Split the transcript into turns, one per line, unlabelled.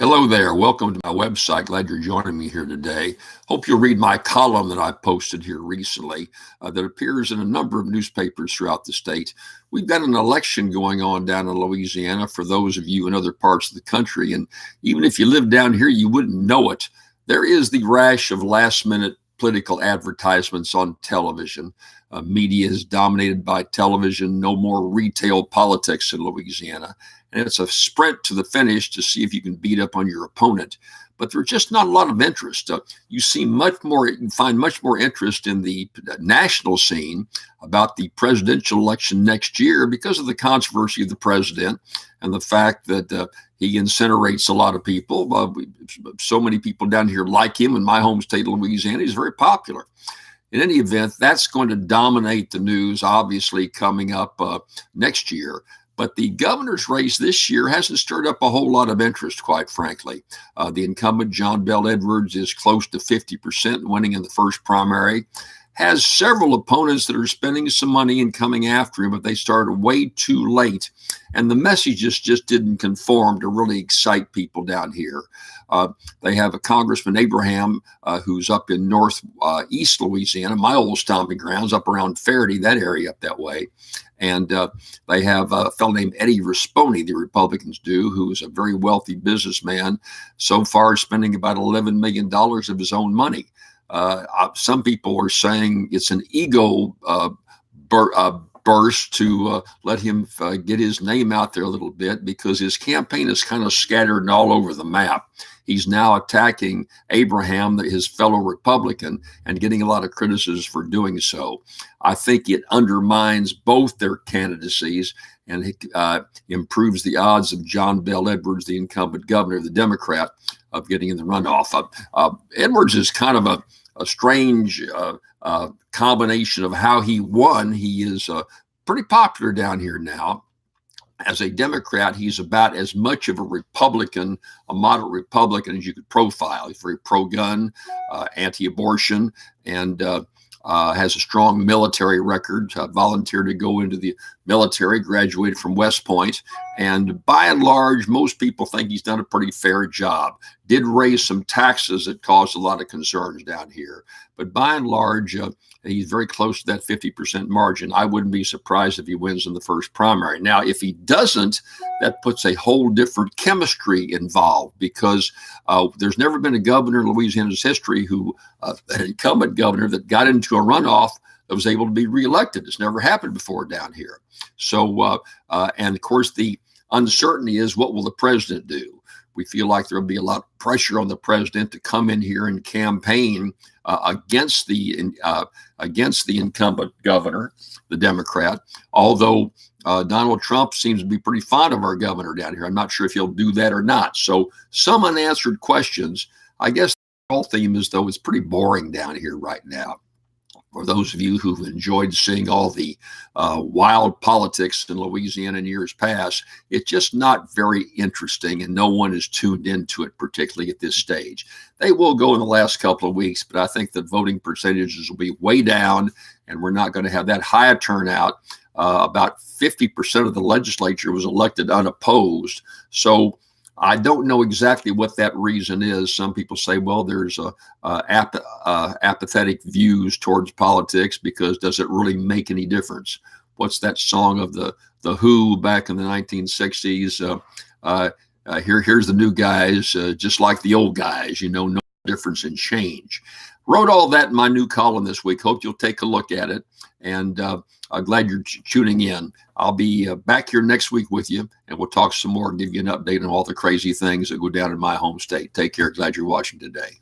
Hello there. Welcome to my website. Glad you're joining me here today. Hope you'll read my column that I posted here recently that appears in a number of newspapers throughout the state. We've got an election going on down in Louisiana for those of you in other parts of the country. And even if you live down here, you wouldn't know it. There is the rash of last minute political advertisements on television. Media is dominated by television. No more retail politics in Louisiana. And it's a sprint to the finish to see if you can beat up on your opponent. But there's just not a lot of interest. You find much more interest in the national scene about the presidential election next year because of the controversy of the president and the fact that he incinerates a lot of people. So many people down here like him in my home state of Louisiana. He's very popular. In any event, that's going to dominate the news, obviously, coming up next year. But the governor's race this year hasn't stirred up a whole lot of interest, quite frankly. The incumbent, John Bel Edwards, is close to 50% winning in the first primary. Has several opponents that are spending some money and coming after him, but they started way too late. And the messages just didn't conform to really excite people down here. They have a Congressman Abraham who's up in northeast Louisiana, my old stomping grounds, up around Faraday, that area up that way. And they have a fellow named Eddie Rispone, the Republicans do, who is a very wealthy businessman, so far spending about $11 million of his own money. Some people are saying it's an ego burst to let him get his name out there a little bit because his campaign is kind of scattered and all over the map. He's now attacking Abraham, his fellow Republican, and getting a lot of criticism for doing so. I think it undermines both their candidacies and improves the odds of John Bel Edwards, the incumbent governor, the Democrat, of getting in the runoff. Edwards is kind of a strange combination of how he won. He is pretty popular down here now. As a Democrat, he's about as much of a Republican, a moderate Republican, as you could profile. He's very pro-gun, anti-abortion, and has a strong military record, volunteered to go into the military, graduated from West Point, and by and large, most people think he's done a pretty fair job. Did raise some taxes that caused a lot of concerns down here, but by and large, he's very close to that 50% margin. I wouldn't be surprised if he wins in the first primary. Now, if he doesn't, that puts a whole different chemistry involved because there's never been a governor in Louisiana's history an incumbent governor that got into a runoff that was able to be reelected. It's never happened before down here. So, and of course, the uncertainty is what will the president do? We feel like there will be a lot of pressure on the president to come in here and campaign against the incumbent governor, the Democrat. Although Donald Trump seems to be pretty fond of our governor down here, I'm not sure if he'll do that or not. So some unanswered questions. I guess the whole theme is, though, it's pretty boring down here right now. For those of you who've enjoyed seeing all the wild politics in Louisiana in years past, it's just not very interesting, and no one is tuned into it, particularly at this stage. They will go in the last couple of weeks, but I think the voting percentages will be way down, and we're not going to have that high a turnout. About 50% of the legislature was elected unopposed. So I don't know exactly what that reason is. Some people say, well, there's apathetic views towards politics because does it really make any difference? What's that song of the Who back in the 1960s? Here's the new guys, just like the old guys, no difference in change. Wrote all that in my new column this week. Hope you'll take a look at it. And I'm glad you're tuning in. I'll be back here next week with you, and we'll talk some more and give you an update on all the crazy things that go down in my home state. Take care. Glad you're watching today.